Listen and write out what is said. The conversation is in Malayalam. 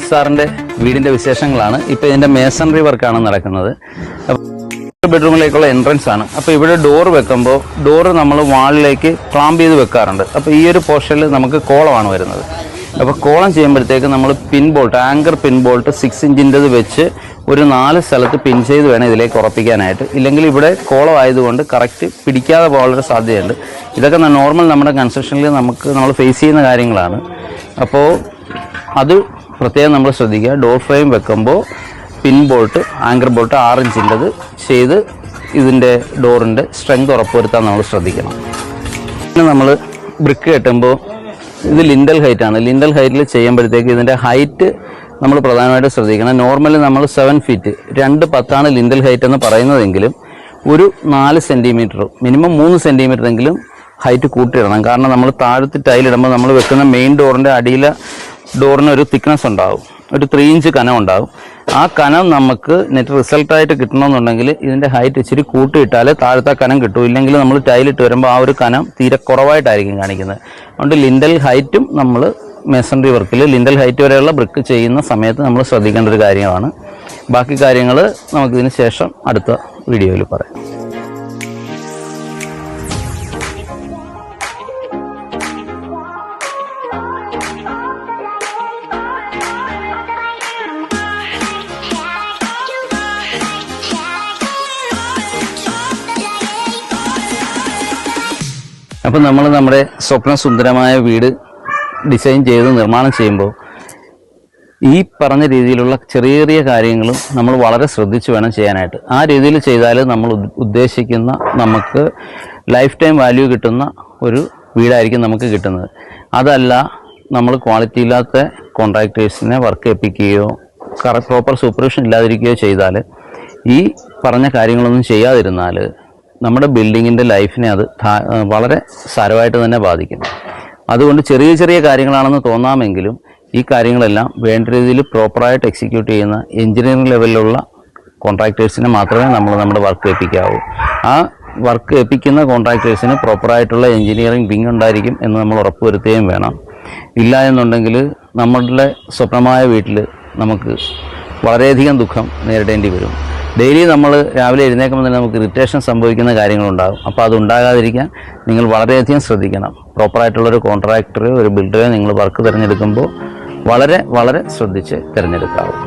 സാറിൻ്റെ വീടിൻ്റെ വിശേഷങ്ങളാണ്. ഇപ്പോൾ ഇതിൻ്റെ മേസണറി വർക്കാണ് നടക്കുന്നത്. ബെഡ്റൂമിലേക്കുള്ള എൻട്രൻസ് ആണ്. അപ്പോൾ ഇവിടെ ഡോർ വെക്കുമ്പോൾ ഡോറ് നമ്മൾ വാളിലേക്ക് ക്ലാമ്പ് ചെയ്ത് വെക്കാറുണ്ട്. അപ്പോൾ ഈ ഒരു പോർഷനിൽ നമുക്ക് കോളമാണ് വരുന്നത്. അപ്പോൾ കോളം ചെയ്യുമ്പോഴത്തേക്ക് നമ്മൾ പിൻ ബോൾട്ട്, ആങ്കർ പിൻ ബോൾട്ട് 6 ഇഞ്ചിൻ്റെത് വെച്ച് ഒരു 4 സ്ഥലത്ത് പിൻ ചെയ്ത് വേണം ഇതിലേക്ക് ഉറപ്പിക്കാനായിട്ട്. ഇല്ലെങ്കിൽ ഇവിടെ കോളം ആയതുകൊണ്ട് കറക്റ്റ് പിടിക്കാതെ പോകാനുള്ള സാധ്യതയുണ്ട്. ഇതൊക്കെ നോർമൽ നമ്മുടെ കൺസ്ട്രക്ഷനിൽ നമ്മൾ ഫേസ് ചെയ്യുന്ന കാര്യങ്ങളാണ്. അപ്പോൾ അത് പ്രത്യേകം നമ്മൾ ശ്രദ്ധിക്കുക. ഡോർ ഫ്രെയിം വെക്കുമ്പോൾ പിൻ ബോൾട്ട്, ആങ്കർ ബോൾട്ട് 6 ഇഞ്ചിൻ്റെത് ചെയ്ത് ഇതിൻ്റെ ഡോറിൻ്റെ സ്ട്രെങ്ത് ഉറപ്പുവരുത്താൻ നമ്മൾ ശ്രദ്ധിക്കണം. പിന്നെ നമ്മൾ ബ്രിക്ക് കെട്ടുമ്പോൾ ഇത് ലിൻഡൽ ഹൈറ്റാണ്. ലിൻഡൽ ഹൈറ്റിൽ ചെയ്യുമ്പോഴത്തേക്ക് ഇതിൻ്റെ ഹൈറ്റ് നമ്മൾ പ്രധാനമായിട്ട് ശ്രദ്ധിക്കണം. നോർമലി നമ്മൾ 7 ഫീറ്റ് 2.10 ലിൻഡൽ ഹൈറ്റ് എന്ന് പറയുന്നതെങ്കിലും ഒരു 4 സെൻറ്റിമീറ്റർ മിനിമം 3 സെൻറ്റിമീറ്റർ എങ്കിലും ഹൈറ്റ് കൂട്ടിയിടണം. കാരണം നമ്മൾ താഴത്ത് ടൈലിടുമ്പോൾ നമ്മൾ വെക്കുന്ന മെയിൻ ഡോറിൻ്റെ അടിയിലെ ഡോറിന് ഒരു തിക്നെസ് ഉണ്ടാകും, ഒരു 3 ഇഞ്ച് കനം ഉണ്ടാകും. ആ കനം നമുക്ക് നെറ്റ് റിസൾട്ടായിട്ട് കിട്ടണമെന്നുണ്ടെങ്കിൽ ഇതിൻ്റെ ഹൈറ്റ് ഇച്ചിരി കൂട്ടിയിട്ടാലേ താഴത്തെ കനം കിട്ടും. ഇല്ലെങ്കിൽ നമ്മൾ ടൈലിട്ട് വരുമ്പോൾ ആ ഒരു കനം തീരെ കുറവായിട്ടായിരിക്കും കാണിക്കുന്നത്. അതുകൊണ്ട് ലിൻഡൽ ഹൈറ്റും നമ്മൾ മേസണറി വർക്കിൽ ലിൻഡൽ ഹൈറ്റ് വരെയുള്ള ബ്രിക്ക് ചെയ്യുന്ന സമയത്ത് നമ്മൾ ശ്രദ്ധിക്കേണ്ട ഒരു കാര്യമാണ്. ബാക്കി കാര്യങ്ങൾ നമുക്കിതിന് ശേഷം അടുത്ത വീഡിയോയിൽ പറയാം. അപ്പം നമ്മൾ നമ്മുടെ സ്വപ്നസുന്ദരമായ വീട് ഡിസൈൻ ചെയ്ത് നിർമ്മാണം ചെയ്യുമ്പോൾ ഈ പറഞ്ഞ രീതിയിലുള്ള ചെറിയ ചെറിയ കാര്യങ്ങളും നമ്മൾ വളരെ ശ്രദ്ധിച്ച് വേണം ചെയ്യാനായിട്ട്. ആ രീതിയിൽ ചെയ്താൽ നമ്മൾ ഉദ്ദേശിക്കുന്ന നമുക്ക് ലൈഫ് ടൈം വാല്യൂ കിട്ടുന്ന ഒരു വീടായിരിക്കും നമുക്ക് കിട്ടുന്നത്. അതല്ല നമ്മൾ ക്വാളിറ്റി ഇല്ലാത്ത കോൺട്രാക്ടേഴ്സിനെ വർക്ക് ഏൽപ്പിക്കുകയോ പ്രോപ്പർ സൂപ്പർവിഷൻ ഇല്ലാതിരിക്കുകയോ ചെയ്താൽ, ഈ പറഞ്ഞ കാര്യങ്ങളൊന്നും ചെയ്യാതിരുന്നാൽ നമ്മുടെ ബിൽഡിങ്ങിൻ്റെ ലൈഫിനെ അത് വളരെ സാരമായിട്ട് തന്നെ ബാധിക്കും. അതുകൊണ്ട് ചെറിയ ചെറിയ കാര്യങ്ങളാണെന്ന് തോന്നാമെങ്കിലും ഈ കാര്യങ്ങളെല്ലാം വേണ്ട രീതിയിൽ പ്രോപ്പറായിട്ട് എക്സിക്യൂട്ട് ചെയ്യുന്ന എഞ്ചിനീയറിംഗ് ലെവലിലുള്ള കോൺട്രാക്ടേഴ്സിനെ മാത്രമേ നമ്മൾ നമ്മുടെ വർക്ക് ഏൽപ്പിക്കാവൂ. ആ വർക്ക് ഏൽപ്പിക്കുന്ന കോൺട്രാക്ടേഴ്സിന് പ്രോപ്പറായിട്ടുള്ള എഞ്ചിനീയറിംഗ് വിങ് ഉണ്ടായിരിക്കും എന്ന് നമ്മൾ ഉറപ്പുവരുത്തുകയും വേണം. ഇല്ല എന്നുണ്ടെങ്കിൽ നമ്മളുടെ സ്വപ്നമായ വീട്ടിൽ നമുക്ക് വളരെയധികം ദുഃഖം നേരിടേണ്ടി വരും. ഡെയിലി നമ്മൾ രാവിലെ എഴുന്നേൽക്കുമ്പോൾ തന്നെ നമുക്ക് ഇറിറ്റേഷൻ സംഭവിക്കുന്ന കാര്യങ്ങളുണ്ടാകും. അപ്പോൾ അതുണ്ടാകാതിരിക്കാൻ നിങ്ങൾ വളരെയധികം ശ്രദ്ധിക്കണം. പ്രോപ്പറായിട്ടുള്ളൊരു കോൺട്രാക്ടറെയോ ഒരു ബിൽഡറെയോ നിങ്ങൾ വർക്ക് തിരഞ്ഞെടുക്കുമ്പോൾ വളരെ വളരെ ശ്രദ്ധിച്ച് തിരഞ്ഞെടുക്കാവും.